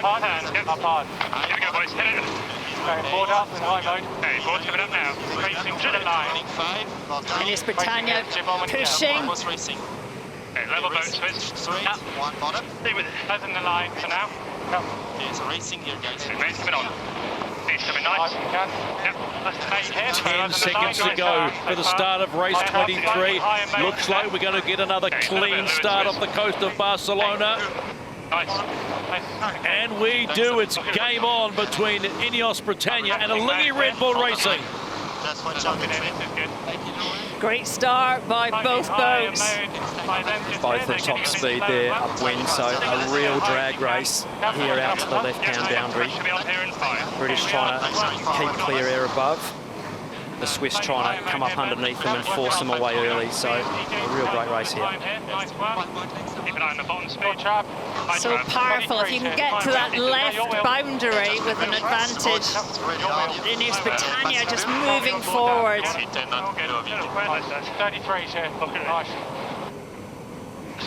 Hard hands, up hard. Here we go, boys. Hit it. Okay, board up in high mode. Okay, board's coming up now. Racing to the line. INEOS Britannia pushing. Okay, level boat switch. Up. One bottom. Stay with it. As in the line for now. Yep. There's a racing here, guys. Okay, mate's coming on. He's coming nice. Yep, that's the mate here. 10 seconds to go for the start of race 23. Looks like we're going to get another clean start off the coast of Barcelona. Nice. And we do. It's game on between INEOS Britannia and Alinghi Red Bull Racing. Just watch out. Great start by both boats. Both at top speed there, upwind, so a real drag race here out to the left-hand boundary. British trying to keep clear air above. The Swiss trying to come up underneath them and force them away early, so a real great race here. So powerful, if you can get to that left boundary with an advantage. INEOS Britannia just moving forward. 33's here, nice.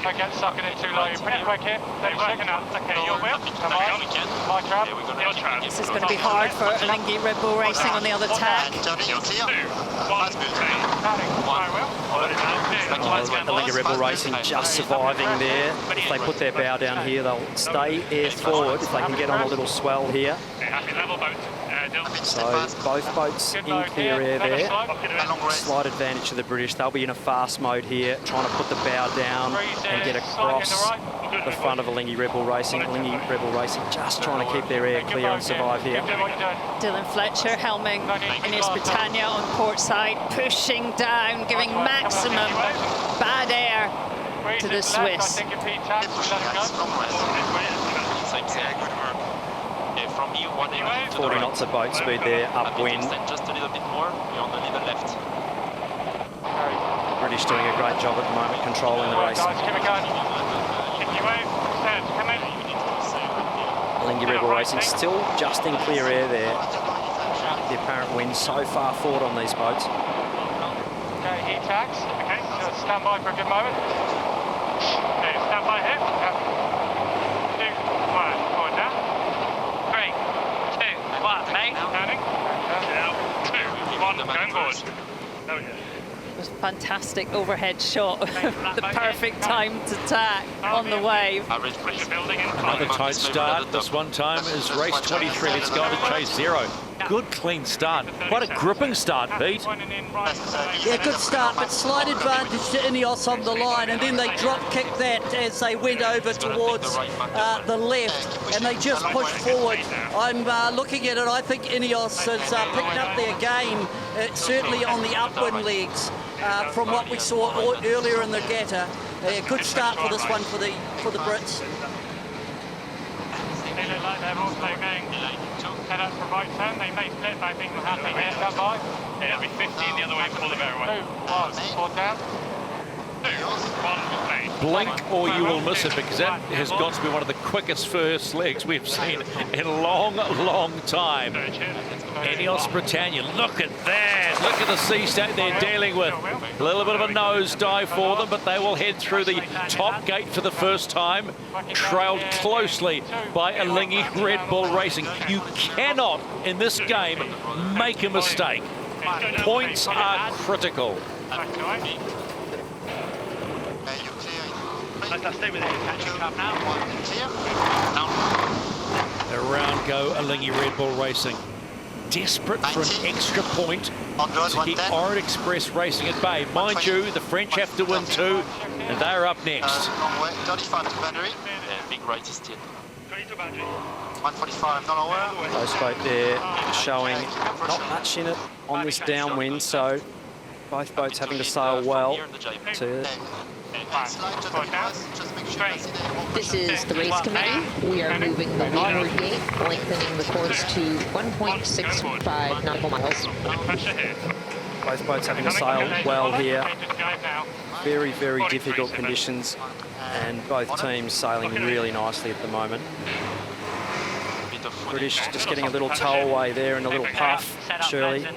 Don't get stuck in it too low, pretty quick here. Second up, okay, your wheel. My trap. This is going to be hard for Alinghi Red Bull Racing on the other tack. Alinghi Red Bull Racing just surviving there. If they put their bow down here, they'll stay air forward if they can get on a little swell here. So both boats in clear air there. Slight advantage to the British. They'll be in a fast mode here, trying to put the bow down and get across the front of Alinghi Red Bull Racing. Alinghi Red Bull Racing just trying to keep their air clear and survive here. Dylan Fletcher helming INEOS Britannia on port side, pushing down, giving maximum bad air to the Swiss. 40 knots of boat speed there, upwind. Just a little bit more, you're on the little left. British doing a great job at the moment, controlling the race. Alinghi Red Bull Racing still just in clear air there. The apparent wind so far forward on these boats. Okay, heat tags. Okay, so stand by for a good moment. Okay, stand by here. 2, 1, forward down. 3, 2, 1, mate. Turning. 2, 1, going forward. It was a fantastic overhead shot. The perfect time to tack on the wave. Another tight start. This one time is race 23. It's gone to chase 0. Good clean start. Quite a gripping start, Pete. Yeah, good start, but slight advantage to INEOS on the line, and then they drop-kicked that as they went over towards the left, and they just pushed forward. I'm looking at it, I think INEOS has picked up their game, certainly on the upwind legs, from what we saw earlier in the regatta. A good start for this one for the Brits. They look like they're also going head up for right turn. They may split, but I think we're happy here. Stand by. Yeah, it'll be 15 the other way, pull the bear away. 2, 1, forward down. 2, 1, mate. Blink or you will miss it, because that has got to be one of the quickest first legs we've seen in a long, long time. INEOS Britannia, look at that. Look at the sea state they're dealing with. A little bit of a nosedive for them, but they will head through the top gate for the first time, trailed closely by Alinghi Red Bull Racing. You cannot, in this game, make a mistake. Points are critical. Let's stay with it. Catching up now. Around go Alinghi Red Bull Racing. Desperate for an extra point to keep Orient Express racing at bay. Mind you, the French have to win too, and they're up next. 35 to boundary. Big right is still. 145, not aware. Close boat there, showing not much in it on this downwind, so both boats having to sail well to This is the race committee. We are moving the leeward gate, lengthening the course to 1.65 nautical miles. both boats having to sail well here. Very, very difficult conditions, and both teams sailing really nicely at the moment. British just getting a little tow away there and a little puff, Shirley.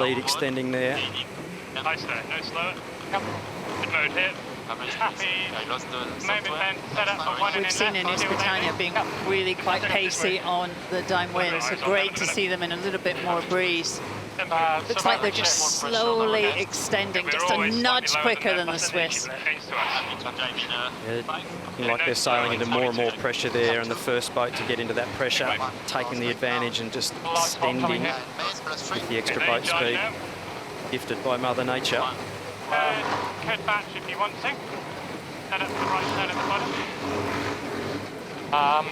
Lead extending there. Nice there, no slower. Good mode here. Happy I lost the moment software. then, set up for 1 We've seen INEOS Britannia being really quite pacey on the downwind, so great to see them in a little bit more breeze. Looks like they're just slowly extending, just a nudge quicker than the Swiss. Yeah, looking like they're sailing into more and more pressure there, and the first boat to get into that pressure, taking the advantage and just extending with the extra boat speed, gifted by Mother Nature. Could batch if you want to. Set up to the right, set up the bottom.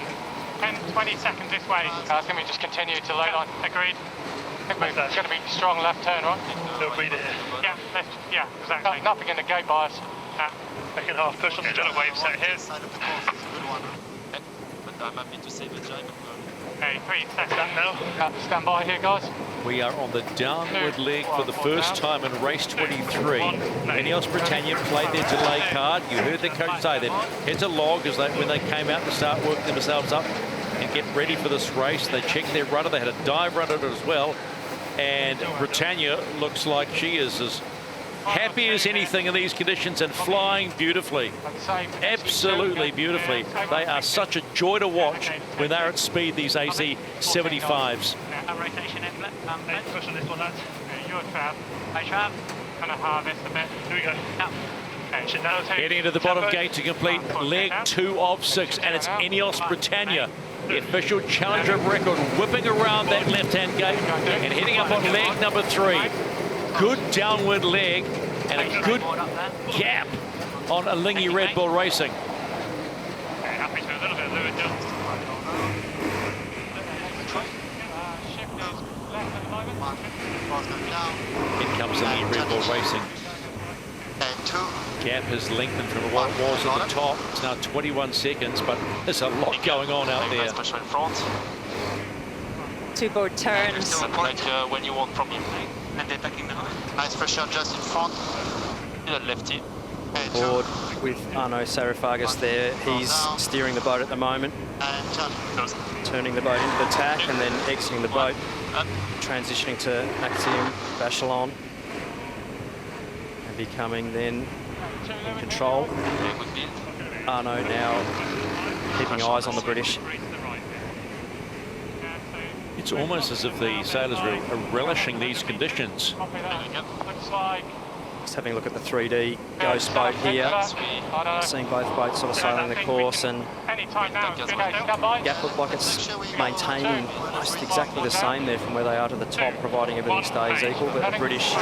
10, 20 seconds this way. I think we just continue to lay line. Agreed. I think it's going to be strong left turn, right? They'll read it here. Yeah, left, yeah, exactly. Nothing in the gate bias. Second half push on the jump wave set here. But I'm happy to save the jibe. Okay, 3 seconds now. Stand by here, guys. We are on the downward leg for the first time in race 23. INEOS Britannia played their delay card. You heard the coach say that hit a log as when they came out to start working themselves up and get ready for this race. They checked their rudder. They had a dive rudder as well. And Britannia looks like she is as happy as anything in these conditions and flying beautifully. Absolutely beautifully. They are such a joy to watch when they're at speed, these AC 75s. Push on this one, lads. You're Trav. Hey, Trav. Gonna harvest a bit. Here we go. Heading into the bottom gate to complete leg 2 of 6, and it's INEOS Britannia, the official challenger of record, whipping around that left-hand gate and heading up on leg number 3. Good downward leg and a good gap on Alinghi Red Bull Racing. Happy to a little bit of Lewis just. In comes Alinghi Red Bull Racing. Gap has lengthened from what it was at the top. It's now 21 seconds, but there's a lot going on out there. Two board turns. Like when you want from him. And they're backing the nice pressure just in front. Lefty. Board with Arno Saraphagas there. He's steering the boat at the moment. Turning the boat into the tack and then exiting the boat. Transitioning to Maxime Bachelon. And becoming then in control. Arno now keeping eyes on the British. It's almost as if the sailors are relishing these conditions. Just having a look at the 3D ghost boat here. Seeing both boats sort of sailing the course, and gap look like it's maintaining almost exactly the same there from where they are to the top, providing everything stays equal. But the British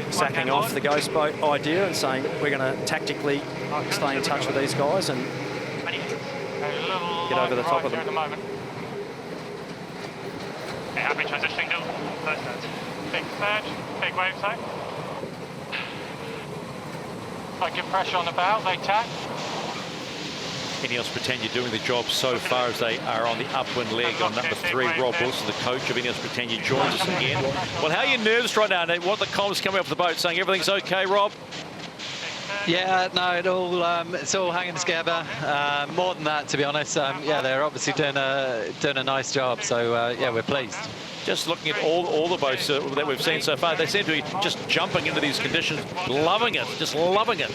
sacking off the ghost boat idea and saying we're going to tactically stay in touch with these guys and get over the top of them. Happy transitioning hill. Big surge, big wave side. I give pressure on the bow, they tack. INEOS Britannia doing the job so far as they are on the upwind leg on number 3. Rob Wilson, the coach of INEOS Britannia, joins us again. Well, how are your nerves right now? What the comms coming off the boat saying everything's okay, Rob? Yeah, no, it's all hanging together. More than that, to be honest. Yeah, they're obviously doing a nice job. So yeah, we're pleased. Just looking at all the boats that we've seen so far, they seem to be just jumping into these conditions, loving it, just loving it.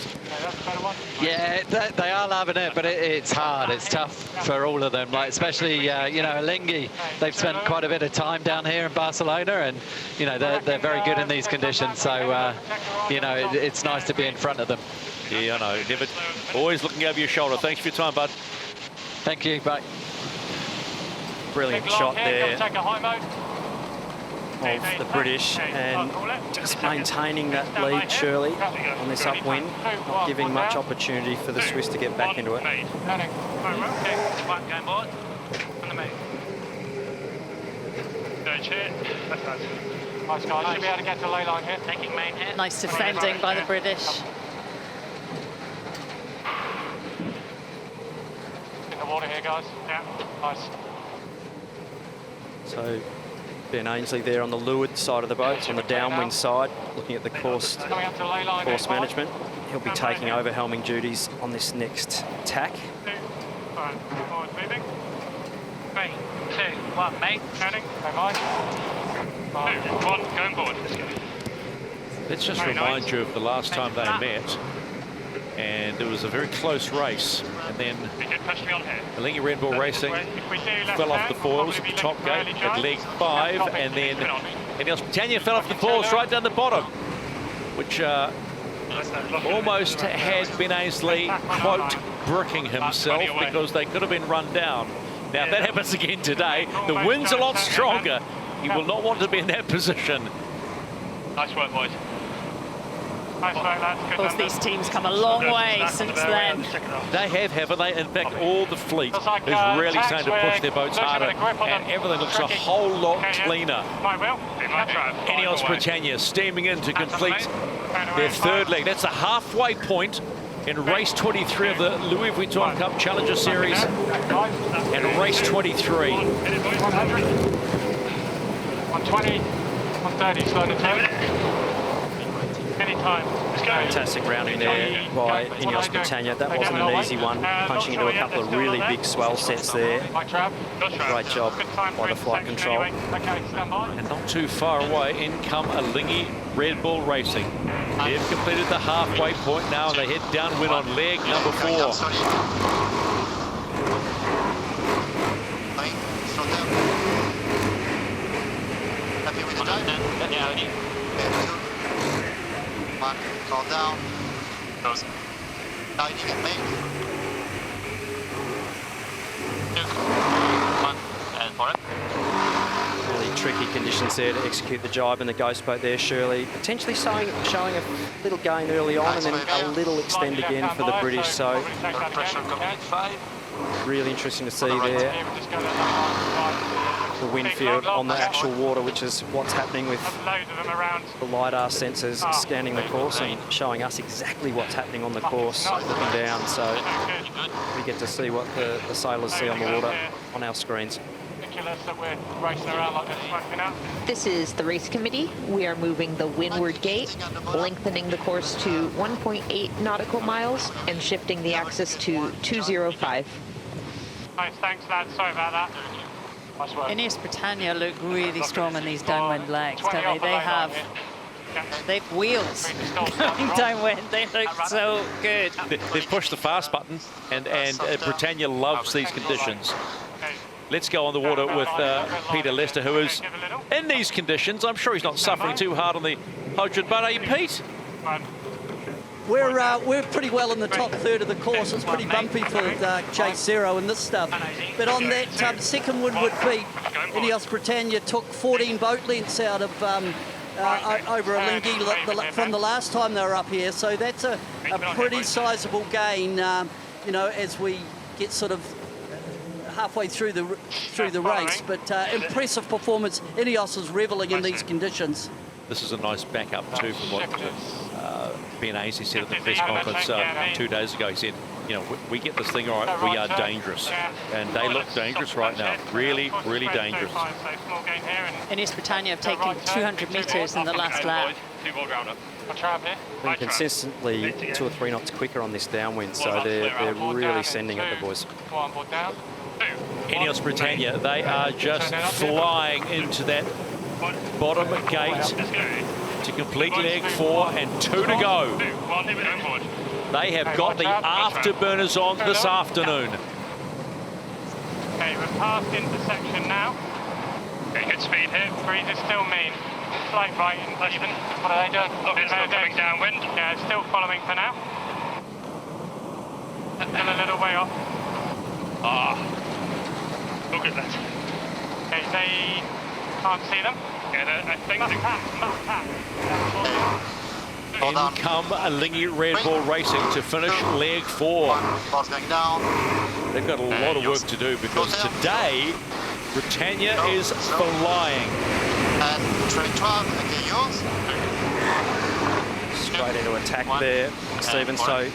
Yeah, they are loving it, but it's hard. It's tough for all of them. Like especially you know, Alinghi. They've spent quite a bit of time down here in Barcelona, and you know they're very good in these conditions. So you know it's nice to be in front of them. Yeah, I know. Never, always looking over your shoulder. Thanks for your time, bud. Thank you. Bye. Brilliant shot there of the British, and just maintaining that lead, Shirley, on this upwind, not giving much opportunity for the Swiss to get back into it. Nice guys, should be able to get to ley line here. Taking main hit. Nice defending by the British. In the water here, guys. Yeah, nice. So Ben Ainsley there on the leeward side of the boat, on the downwind side, looking at the course management. He'll be taking over helming duties on this next tack. Forward moving. 3, 2, 1, mate. Turning. Don't mind. 2, 1, going forward. Let's just remind you of the last time they met. And it was a very close race. And then Alinghi Red Bull Racing fell off the foils at the top gate at leg 5, and then INEOS Britannia fell off the foils right down the bottom, which almost had Ben Ainslie, quote, bricking himself because they could have been run down. Now, if that happens again today, the wind's a lot stronger. He will not want to be in that position. Nice work, boys. Both these teams come a long way since then. They have, haven't they? In fact, all the fleet is really starting to push their boats harder, and everything looks a whole lot cleaner. INEOS Britannia steaming in to complete their third leg. That's the halfway point in race 23 of the Louis Vuitton Cup Challenger Series, and race 23. 120, 130, slow to 10. Anytime. Fantastic rounding there by INEOS Britannia. That wasn't an easy one, punching into a couple of really big swell sets there. Great job by the flight control. And not too far away, in come Alinghi Red Bull Racing. They've completed the halfway point now, and they head downwind on leg number 4. Happy with the dive? Yeah, one, call down. Close. Now you can make. 2, 1, and for it. Really tricky conditions there to execute the jibe in the ghost boat there, Shirley. Potentially showing a little gain early on, and then a little extend again for the British. So Pressure coming in 5. really interesting to see there. The wind field on the actual water, which is what's happening with the LiDAR sensors scanning the course and showing us exactly what's happening on the course looking down. So we get to see what the sailors see on the water on our screens. This is the race committee. We are moving the windward gate, lengthening the course to 1.8 nautical miles and shifting the axis to 205. Nice, thanks lads, sorry about that. INEOS Britannia look really strong on these downwind legs, don't they? They've wheels going downwind. They look so good. They've pushed the fast button, and Britannia loves these conditions. Let's go on the water with Peter Lester, who is in these conditions. I'm sure he's not suffering too hard on the Hodgwood, but are you, Pete? We're pretty well in the top third of the course. It's pretty bumpy for Chase Zero and this stuff. But on that second windward beat, INEOS Britannia took 14 boat lengths out of over Alinghi from the last time they were up here. So that's a pretty sizable gain, you know, as we get sort of halfway through the race. But impressive performance. INEOS is reveling in these conditions. This is a nice backup too from what Ben Ainslie said at the press conference 2 days ago. He said, you know, we get this thing right, we are dangerous. And they look dangerous right now. Really, really dangerous. INEOS Britannia have taken 200 metres in the last lap. And consistently 2 or 3 knots quicker on this downwind, so they're really sending it, the boys. INEOS Britannia, they are just flying into that bottom gate to complete leg 4 and 2 to go. They have got the afterburners on this afternoon. Okay, we're past intersection now. Okay, good speed here. Breeze is still mean. Slight right and even. What are they doing? Oh, it's still coming downwind. Yeah, it's still following for now. Still a little way off. Look at that. Okay, they can't see them. Yeah, I think In come Alinghi Red Bull Racing to finish leg 4. Ball's going down. They've got a lot of work to do because today Britannia is flying. And train 12, okay, yours. Straight into attack there, Stephen. So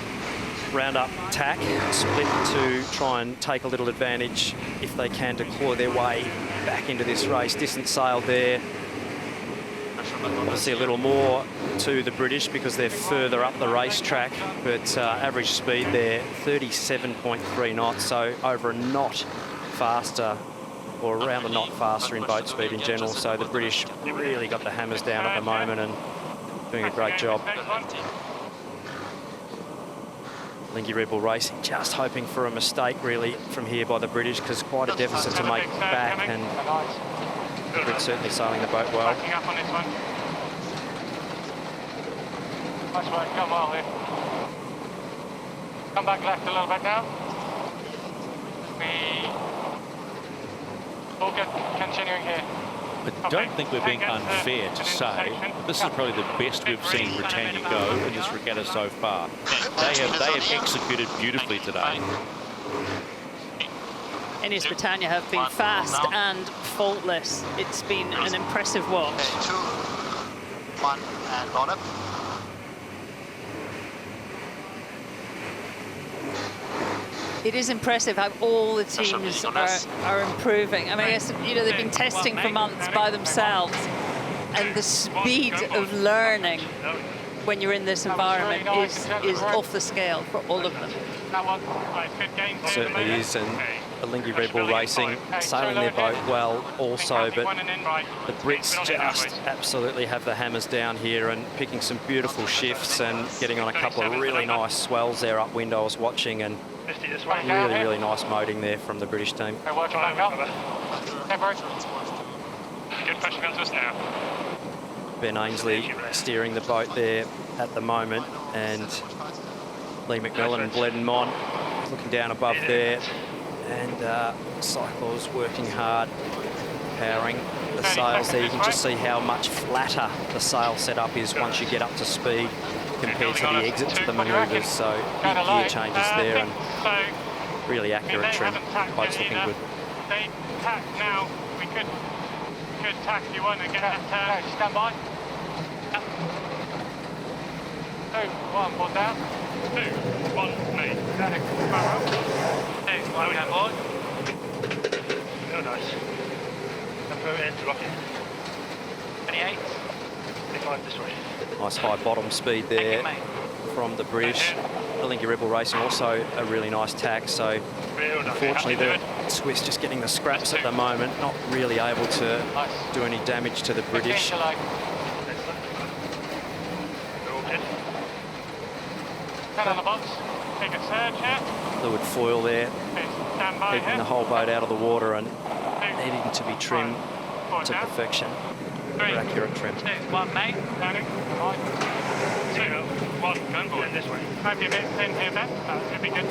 round up tack, split to try and take a little advantage if they can to claw their way back into this race. Distance sailed there. Obviously a little more to the British because they're further up the racetrack, but average speed there 37.3 knots, so over a knot faster, or around a knot faster in boat speed in general. So the British really got the hammers down at the moment and doing a great job. Alinghi Red Bull Racing just hoping for a mistake really from here by the British, because quite a deficit to make back, and the Brits certainly sailing the boat well. Backing up on this one. Nice work, come well here. Come back left a little bit now. All good, continuing here. I don't think we're being unfair to say that this is probably the best we've seen Britannia go in this regatta so far. They have executed beautifully today. INEOS Britannia have been fast and faultless. It's been an impressive watch. 2, 1, and load up. It is impressive how all the teams are improving. I mean, I guess, you know, they've been testing for months by themselves, and the speed of learning when you're in this environment is off the scale for all of them. Certainly is, and Alinghi Red Bull Racing sailing their boat well also, but the Brits just absolutely have the hammers down here and picking some beautiful shifts and getting on a couple of really nice swells there upwind I was watching, and really nice moting there from the British team. Good pressure comes to us now. Ben Ainsley steering the boat there at the moment, and Lee McMillan and Bledden Mon looking down above there, and Cyclo's working hard, powering the sails there. You can just see how much flatter the sail setup is once you get up to speed compared to the exits of the manoeuvres, so big gear changes there and really accurate trim. Boat's looking good. They tack now. We could tack if you want and get that turn. Stand by. Yep. 2, 1, pull down. 2, 1, me. Static. 2, 1, down board. Real nice. And throw it into rocket. 28. 25 this way. Nice high bottom speed there from the British. Alinghi Red Bull Racing also a really nice tack, so unfortunately the Swiss just getting the scraps at the moment, not really able to do any damage to the British. Head on the box. Take a surge here. Fluid foil there, Stand by keeping here. the whole boat out of the water and needing to be trimmed to perfection. 3, Accurate trim. 2, 1, mate. Turning. 5, 2, 1, go board this way. Maybe a bit thin here, Ben. That should be good.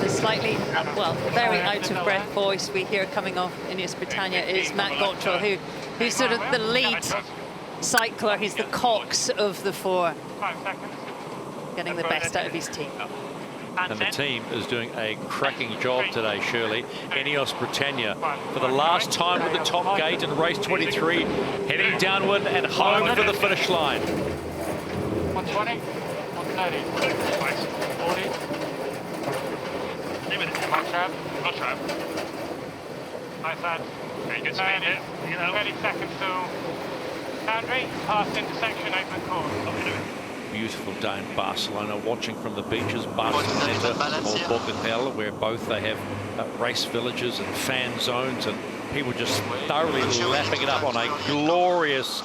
The slightly, well, very out of breath voice we hear coming off INEOS Britannia is Matt Gottrell, who's sort of the lead cycler. He's the cox of the four, 5 seconds. getting the best out of his team. And the team is doing a cracking job today, Shirley. INEOS Britannia, for the last time at the top gate in race 23, heading downward and home for the finish line. 120, 130, 40. Not trap. Not trap. Nice lad. Very good speed, yeah. 30 seconds to boundary, past intersection, open course. Beautiful day in Barcelona, watching from the beaches, Barcelona or Bocadel, where both they have race villages and fan zones, and people just thoroughly lapping it up on a glorious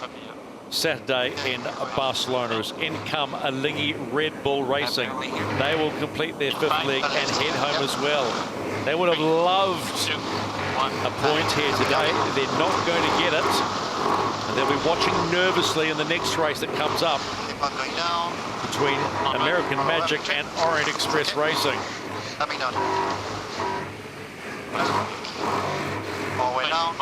Saturday in Barcelona. As in come Alinghi Red Bull Racing. They will complete their 5th leg and head home as well. They would have loved a point here today. They're not going to get it. And they'll be watching nervously in the next race that comes up between American Magic and Orient Express Racing. Coming down. All the way down.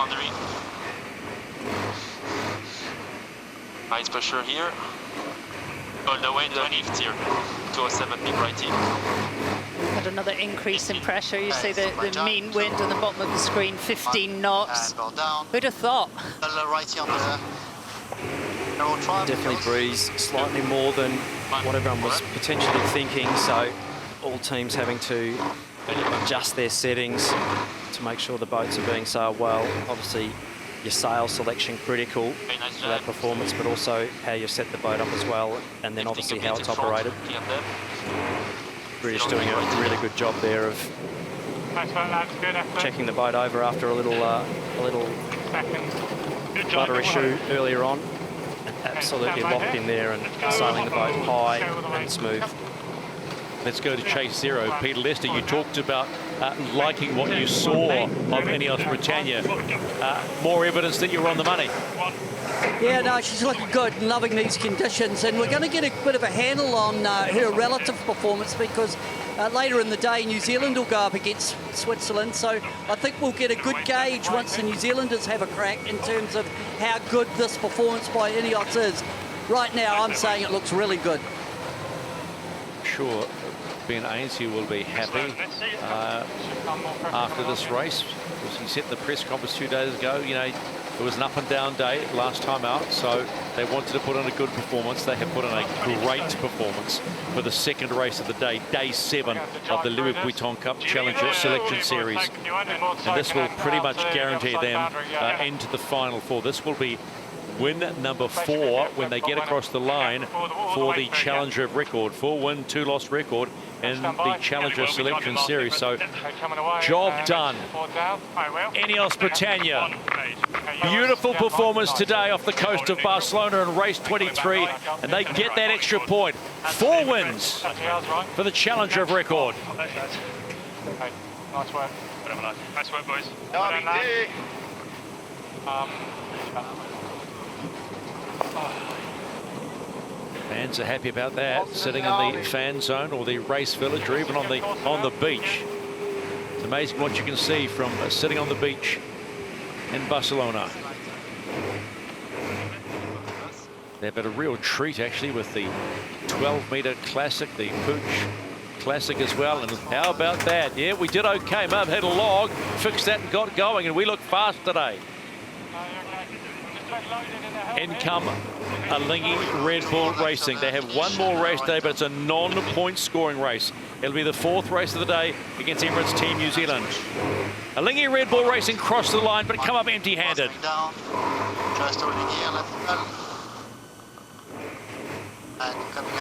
Ice pressure here. All the way to the lift here. 207 big right in. We've had another increase in pressure. You see the mean wind on the bottom of the screen, 15 knots. And go down. Who'd have thought? Right here on the narrow track. Definitely breeze slightly more than what everyone was potentially thinking, so all teams having to adjust their settings to make sure the boats are being sailed well. Obviously your sail selection critical for that performance, but also how you set the boat up as well, and then obviously how it's operated. British doing a really good job there of checking the boat over after a little buttery shoe earlier on. Absolutely locked in there and sailing the boat high and smooth. Let's go to chase zero. Peter Lester, you talked about liking what you saw of INEOS Britannia. More evidence that you're on the money. Yeah, no, she's looking good and loving these conditions, and we're going to get a bit of a handle on her relative performance because later in the day New Zealand will go up against Switzerland, so I think we'll get a good gauge once the New Zealanders have a crack in terms of how good this performance by INEOS is. Right now I'm saying it looks really good. Sure, Ben Ainslie will be happy after this race, because he said the press conference 2 days ago, you know, it was an up and down day last time out, so they wanted to put on a good performance. They have put on a great performance for the second race of the day, day 7 of the Louis Vuitton Cup Challenger Selection Series. And this will pretty much guarantee them into the final four. This will be win number 4 when they get across the line for the Challenger of record. 4-win, 2-loss record in the Challenger Selection Series. So, job done. INEOS Britannia. Beautiful performance today off the coast of Barcelona in race 23. And they get that extra point. 4 wins for the Challenger of record. Nice work. Nice work, boys. Fans are happy about that, sitting in the fan zone or the race village or even on the beach. It's amazing what you can see from sitting on the beach in Barcelona. They've had a real treat actually with the 12-meter classic, the Pooch Classic as well. And how about that? Yeah, we did okay. Mum had a log, fixed that and got going, and we look fast today. In come Alinghi Red Bull Racing. They have one more race day, but it's a non-point scoring race. It'll be the 4th race of the day against Emirates Team New Zealand. Alinghi Red Bull Racing crossed the line, but come up empty-handed. Just holding here, left. And coming